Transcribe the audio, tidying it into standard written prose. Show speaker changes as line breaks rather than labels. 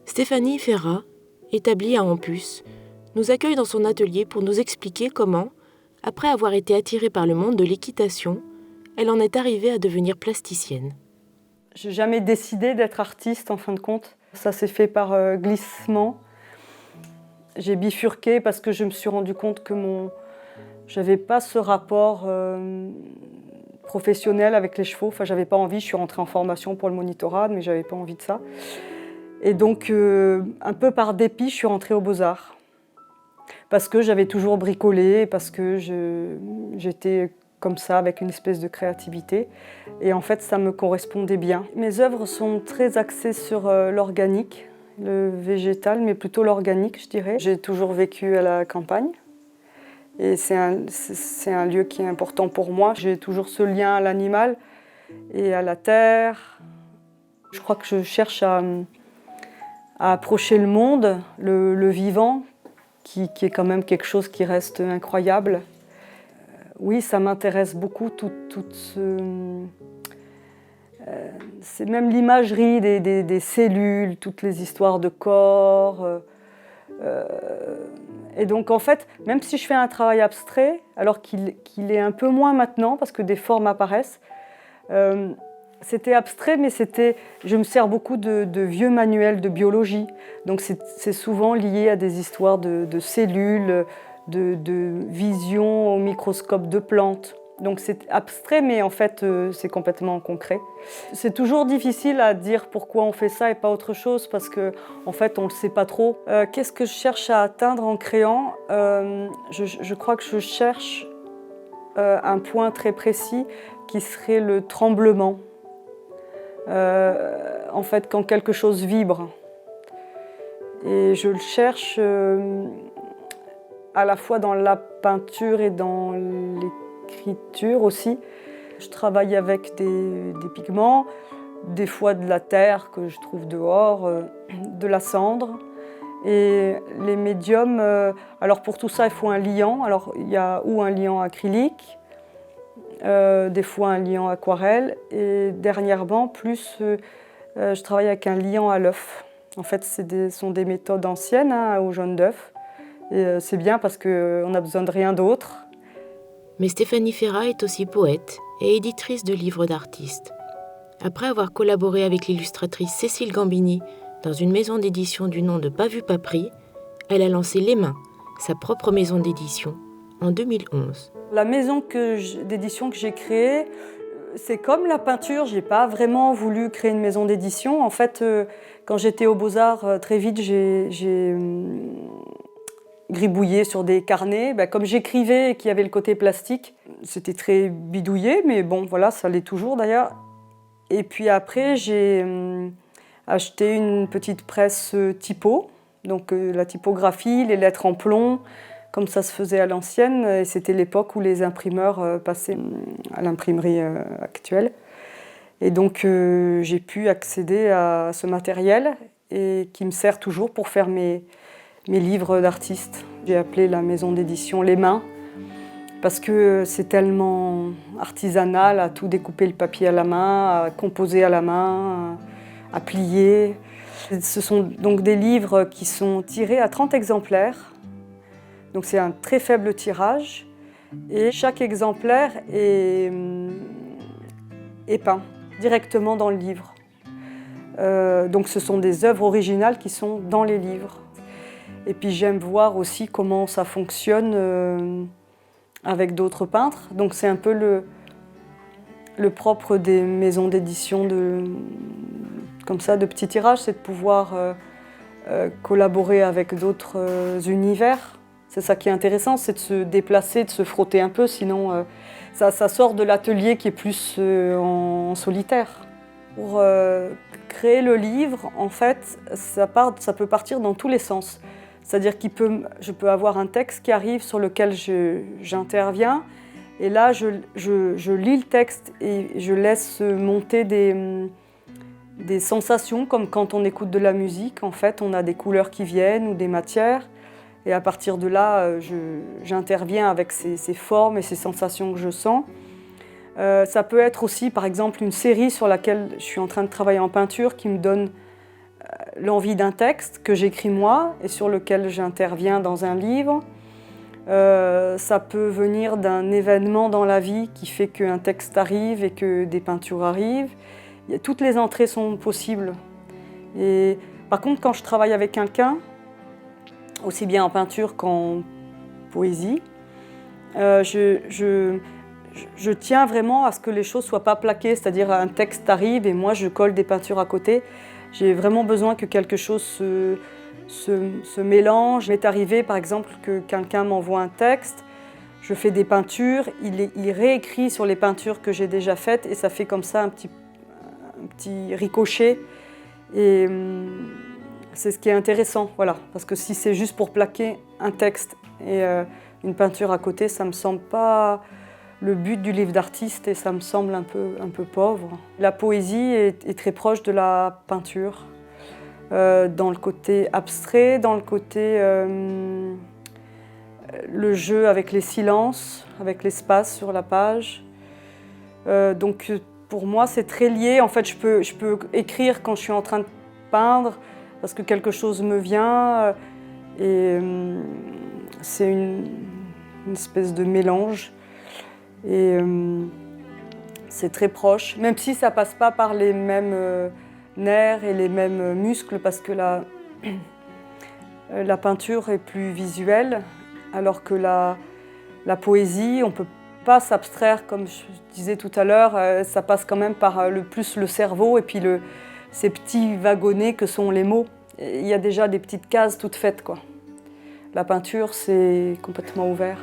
Stéphanie Ferrat, établie à Ampus, nous accueille dans son atelier pour nous expliquer comment, après avoir été attirée par le monde de l'équitation, elle en est arrivée à devenir plasticienne.
J'ai jamais décidé d'être artiste en fin de compte. Ça s'est fait par glissement. J'ai bifurqué parce que je me suis rendu compte que j'avais pas ce rapport professionnel avec les chevaux. Enfin, j'avais pas envie. Je suis rentrée en formation pour le monitorat, mais j'avais pas envie de ça. Et donc, un peu par dépit, je suis rentrée aux Beaux-Arts. Parce que j'avais toujours bricolé, parce que j'étais comme ça, avec une espèce de créativité. Et en fait, ça me correspondait bien. Mes œuvres sont très axées sur l'organique, le végétal, mais plutôt l'organique, je dirais. J'ai toujours vécu à la campagne. Et c'est un lieu qui est important pour moi. J'ai toujours ce lien à l'animal et à la terre. Je crois que je cherche à approcher le monde, le vivant, qui est quand même quelque chose qui reste incroyable. Oui, ça m'intéresse beaucoup, c'est même l'imagerie des cellules, toutes les histoires de corps. Et donc en fait, même si je fais un travail abstrait, alors qu'il est un peu moins maintenant, parce que des formes apparaissent, c'était abstrait, mais je me sers beaucoup de vieux manuels de biologie. Donc c'est souvent lié à des histoires de cellules, de vision au microscope de plantes. Donc c'est abstrait, mais en fait c'est complètement concret. C'est toujours difficile à dire pourquoi on fait ça et pas autre chose, parce qu'en fait on ne le sait pas trop. Qu'est-ce que je cherche à atteindre en créant ? Je crois que je cherche un point très précis qui serait le tremblement. En fait, quand quelque chose vibre. Et je le cherche à la fois dans la peinture et dans l'écriture aussi. Je travaille avec des pigments, des fois de la terre que je trouve dehors, de la cendre. Et les médiums, alors pour tout ça, il faut un liant. Alors il y a ou un liant acrylique, des fois un liant aquarelle, et dernièrement, je travaille avec un liant à l'œuf. En fait, ce sont des méthodes anciennes au jaune d'œuf. Et c'est bien parce qu'on n'a besoin de rien d'autre.
Mais Stéphanie Ferrat est aussi poète et éditrice de livres d'artistes. Après avoir collaboré avec l'illustratrice Cécile Gambini dans une maison d'édition du nom de Pas vu, pas pris, elle a lancé Les Mains, sa propre maison d'édition, en 2011.
La maison d'édition que j'ai créée, c'est comme la peinture, je n'ai pas vraiment voulu créer une maison d'édition. En fait, quand j'étais aux Beaux-Arts, très vite, j'ai gribouillé sur des carnets. Comme j'écrivais et qu'il y avait le côté plastique, c'était très bidouillé, mais bon, voilà, ça l'est toujours d'ailleurs. Et puis après, j'ai acheté une petite presse typo, donc la typographie, les lettres en plomb, comme ça se faisait à l'ancienne, et c'était l'époque où les imprimeurs passaient à l'imprimerie actuelle. Et donc j'ai pu accéder à ce matériel et qui me sert toujours pour faire mes livres d'artistes. J'ai appelé la maison d'édition Les Mains parce que c'est tellement artisanal, à tout découper le papier à la main, à composer à la main, à plier. Ce sont donc des livres qui sont tirés à 30 exemplaires. Donc c'est un très faible tirage et chaque exemplaire est peint directement dans le livre. Donc ce sont des œuvres originales qui sont dans les livres. Et puis j'aime voir aussi comment ça fonctionne avec d'autres peintres. Donc c'est un peu le propre des maisons d'édition comme ça, de petits tirages, c'est de pouvoir collaborer avec d'autres univers. C'est ça qui est intéressant, c'est de se déplacer, de se frotter un peu, sinon ça sort de l'atelier qui est plus en solitaire. Pour créer le livre, en fait, ça peut partir dans tous les sens. C'est-à-dire je peux avoir un texte qui arrive sur lequel j'interviens, et là je lis le texte et je laisse monter des sensations, comme quand on écoute de la musique. En fait, on a des couleurs qui viennent ou des matières. Et à partir de là, j'interviens avec ces formes et ces sensations que je sens. Ça peut être aussi, par exemple, une série sur laquelle je suis en train de travailler en peinture qui me donne l'envie d'un texte que j'écris moi et sur lequel j'interviens dans un livre. Ça peut venir d'un événement dans la vie qui fait qu'un texte arrive et que des peintures arrivent. Toutes les entrées sont possibles. Et, par contre, quand je travaille avec quelqu'un, aussi bien en peinture qu'en poésie, je tiens vraiment à ce que les choses ne soient pas plaquées, c'est-à-dire un texte arrive et moi je colle des peintures à côté. J'ai vraiment besoin que quelque chose se mélange. Il m'est arrivé par exemple que quelqu'un m'envoie un texte, je fais des peintures, il réécrit sur les peintures que j'ai déjà faites et ça fait comme ça un petit ricochet. Et c'est ce qui est intéressant, voilà. Parce que si c'est juste pour plaquer un texte et une peinture à côté, ça me semble pas le but du livre d'artiste et ça me semble un peu pauvre. La poésie est très proche de la peinture, dans le côté abstrait, dans le côté le jeu avec les silences, avec l'espace sur la page. Donc pour moi c'est très lié. En fait je peux écrire quand je suis en train de peindre parce que quelque chose me vient et c'est une espèce de mélange. Et c'est très proche, même si ça passe pas par les mêmes nerfs et les mêmes muscles, parce que la peinture est plus visuelle, alors que la poésie, on peut pas s'abstraire, comme je disais tout à l'heure, ça passe quand même par plus le cerveau et puis ces petits wagonnets que sont les mots. Il y a déjà des petites cases toutes faites, quoi. La peinture, c'est complètement ouvert.